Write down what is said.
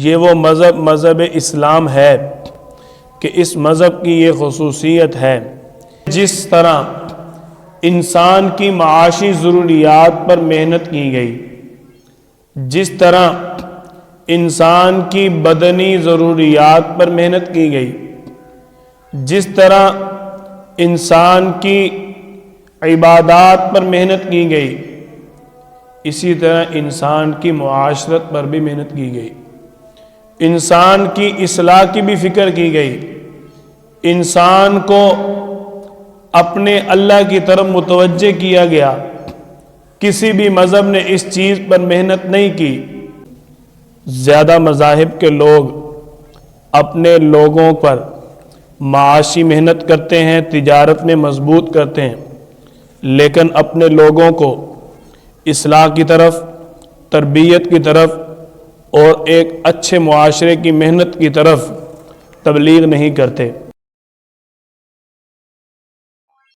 یہ وہ مذہب اسلام ہے کہ اس مذہب کی یہ خصوصیت ہے، جس طرح انسان کی معاشی ضروریات پر محنت کی گئی، جس طرح انسان کی بدنی ضروریات پر محنت کی گئی، جس طرح انسان کی عبادات پر محنت کی گئی، اسی طرح انسان کی معاشرت پر بھی محنت کی گئی، انسان کی اصلاح کی بھی فکر کی گئی، انسان کو اپنے اللہ کی طرف متوجہ کیا گیا۔ کسی بھی مذہب نے اس چیز پر محنت نہیں کی۔ زیادہ مذاہب کے لوگ اپنے لوگوں پر معاشی محنت کرتے ہیں، تجارت میں مضبوط کرتے ہیں، لیکن اپنے لوگوں کو اصلاح کی طرف، تربیت کی طرف اور ایک اچھے معاشرے کی محنت کی طرف تبلیغ نہیں کرتے۔